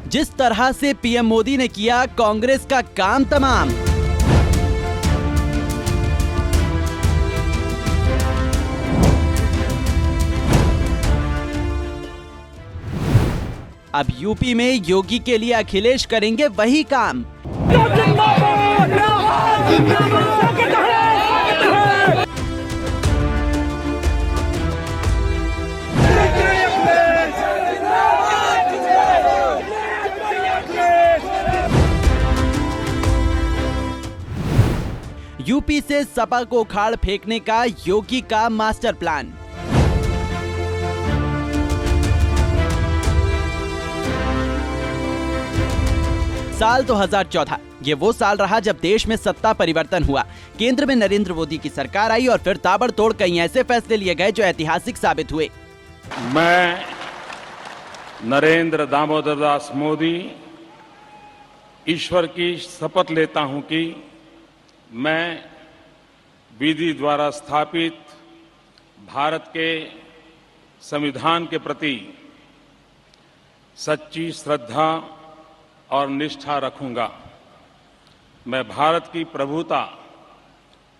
जिस तरह से पीएम मोदी ने किया कांग्रेस का काम तमाम। अब यूपी में योगी के लिए अखिलेश करेंगे वही काम। यूपी से सपा को उखाड़ फेंकने का योगी का मास्टर प्लान। साल 2014 ये वो साल रहा जब देश में सत्ता परिवर्तन हुआ। केंद्र में नरेंद्र मोदी की सरकार आई और फिर ताबड़तोड़ कई ऐसे फैसले लिए गए जो ऐतिहासिक साबित हुए। मैं नरेंद्र दामोदर दास मोदी ईश्वर की शपथ लेता हूं कि मैं विधि द्वारा स्थापित भारत के संविधान के प्रति सच्ची श्रद्धा और निष्ठा रखूंगा। मैं भारत की प्रभुता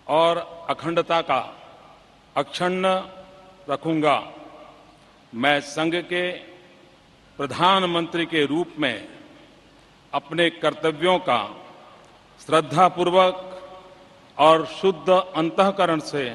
और अखंडता का अक्षुण्ण रखूंगा। मैं संघ के प्रधानमंत्री के रूप में अपने कर्तव्यों का श्रद्धापूर्वक और शुद्ध अंतःकरण से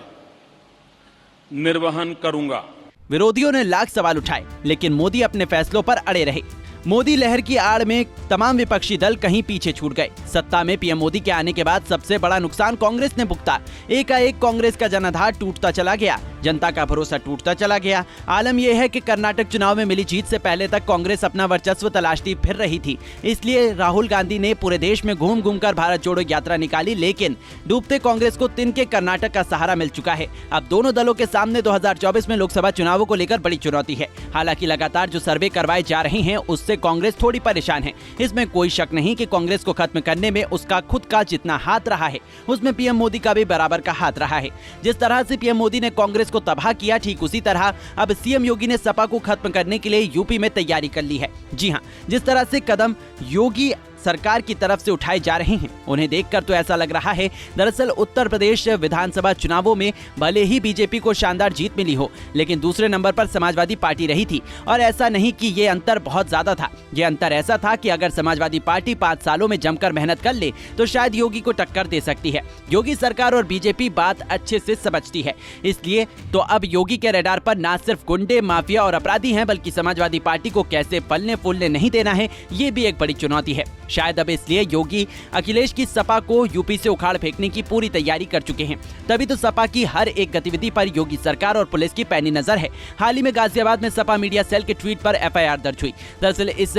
निर्वहन करूंगा। विरोधियों ने लाख सवाल उठाए, लेकिन मोदी अपने फैसलों पर अड़े रहे। मोदी लहर की आड़ में तमाम विपक्षी दल कहीं पीछे छूट गए। सत्ता में पीएम मोदी के आने के बाद सबसे बड़ा नुकसान कांग्रेस ने भुगता। एकाएक कांग्रेस का जनाधार टूटता चला गया, जनता का भरोसा टूटता चला गया। आलम यह है कि कर्नाटक चुनाव में मिली जीत से पहले तक कांग्रेस अपना वर्चस्व तलाशती फिर रही थी। इसलिए राहुल गांधी ने पूरे देश में घूम घूम कर भारत जोड़ो यात्रा निकाली, लेकिन डूबते कांग्रेस को तिनके कर्नाटक का सहारा मिल चुका है। अब दोनों दलों के सामने 2024 में लोकसभा चुनावों को लेकर बड़ी चुनौती है। हालांकि लगातार जो सर्वे करवाए जा रहे हैं उससे कांग्रेस थोड़ी परेशान है। इसमें कोई शक नहीं कि कांग्रेस को खत्म करने में उसका खुद का जितना हाथ रहा है, उसमें पीएम मोदी का भी बराबर का हाथ रहा है। जिस तरह से पीएम मोदी ने कांग्रेस को तबाह किया, ठीक उसी तरह अब सीएम योगी ने सपा को खत्म करने के लिए यूपी में तैयारी कर ली है। जी हां, जिस तरह से कदम योगी सरकार की तरफ से उठाए जा रहे हैं, उन्हें देखकर तो ऐसा लग रहा है दरअसल उत्तर प्रदेश विधानसभा चुनावों में भले ही बीजेपी को शानदार जीत मिली हो, लेकिन दूसरे नंबर पर समाजवादी पार्टी रही थी। और ऐसा नहीं कि ये अंतर बहुत ज्यादा था, ये अंतर ऐसा था कि अगर समाजवादी पार्टी 5 सालों में जमकर मेहनत कर ले तो शायद योगी को टक्कर दे सकती है। योगी सरकार और बीजेपी बात अच्छे से समझती है, इसलिए तो अब योगी के रडार पर न सिर्फ गुंडे, माफिया और अपराधी हैं, बल्कि समाजवादी पार्टी को कैसे फलने फूलने नहीं देना है, ये भी एक बड़ी चुनौती है। शायद अब इसलिए योगी अखिलेश की सपा को यूपी से उखाड़ फेंकने की पूरी तैयारी कर चुके हैं। तभी तो सपा की हर एक गतिविधि पर योगी सरकार और पुलिस की पैनी नजर है। हाल ही में गाजियाबाद में सपा मीडिया सेल के ट्वीट पर एफआईआर दर्ज हुई। दरअसल इस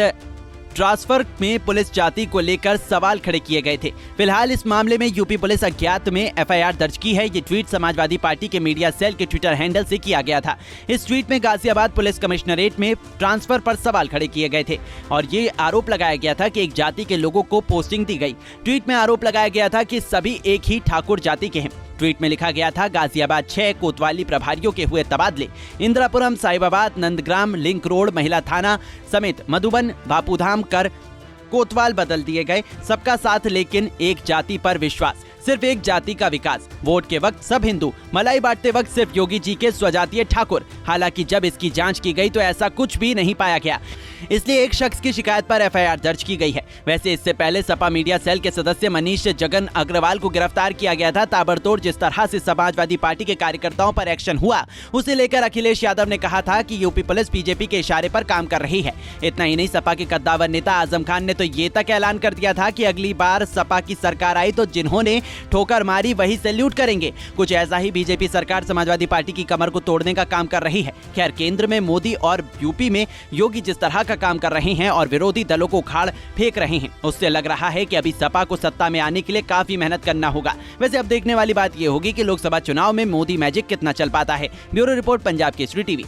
ट्रांसफर में पुलिस जाति को लेकर सवाल खड़े किए गए थे। फिलहाल इस मामले में यूपी पुलिस अज्ञात में एफआईआर दर्ज की है। ये ट्वीट समाजवादी पार्टी के मीडिया सेल के ट्विटर हैंडल से किया गया था। इस ट्वीट में गाजियाबाद पुलिस कमिश्नरेट में ट्रांसफर पर सवाल खड़े किए गए थे और ये आरोप लगाया गया था कि एक जाति के लोगों को पोस्टिंग दी गई। ट्वीट में आरोप लगाया गया था कि सभी एक ही ठाकुर जाति के हैं। ट्वीट में लिखा गया था, गाजियाबाद 6 कोतवाली प्रभारियों के हुए तबादले। इंदिरापुरम, साहिबाबाद, नंदग्राम, लिंक रोड, महिला थाना समेत मधुबन, बापूधाम कर कोतवाल बदल दिए गए। सबका साथ लेकिन एक जाति पर विश्वास, सिर्फ एक जाति का विकास। वोट के वक्त सब हिंदू, मलाई बांटते वक्त सिर्फ योगी जी के स्वजातीय ठाकुर। हालांकि जब इसकी जांच की गई तो ऐसा कुछ भी नहीं पाया गया, इसलिए एक शख्स की शिकायत पर एफआईआर दर्ज की गई है। वैसे इससे पहले सपा मीडिया सेल के सदस्य मनीष जगन अग्रवाल को गिरफ्तार किया गया था। ताबड़तोड़ जिस तरह से समाजवादी पार्टी के कार्यकर्ताओं पर एक्शन हुआ, उसे लेकर अखिलेश यादव ने कहा था कि यूपी पुलिस बीजेपी के इशारे पर काम कर रही है। इतना ही नहीं, सपा के कद्दावर नेता आजम खान ने तो ये तक ऐलान कर दिया था कि अगली बार सपा की सरकार आई तो जिन्होंने ठोकर मारी वही सैल्यूट करेंगे। कुछ ऐसा ही बीजेपी सरकार समाजवादी पार्टी की कमर को तोड़ने का काम कर रही है। खैर, केंद्र में मोदी और यूपी में योगी जिस तरह का काम कर रहे हैं और विरोधी दलों को उखाड़ फेंक रहे हैं, उससे लग रहा है कि अभी सपा को सत्ता में आने के लिए काफी मेहनत करना होगा। वैसे अब देखने वाली बात यह होगी कि लोकसभा चुनाव में मोदी मैजिक कितना चल पाता है। Bureau report, Punjab Kesari TV.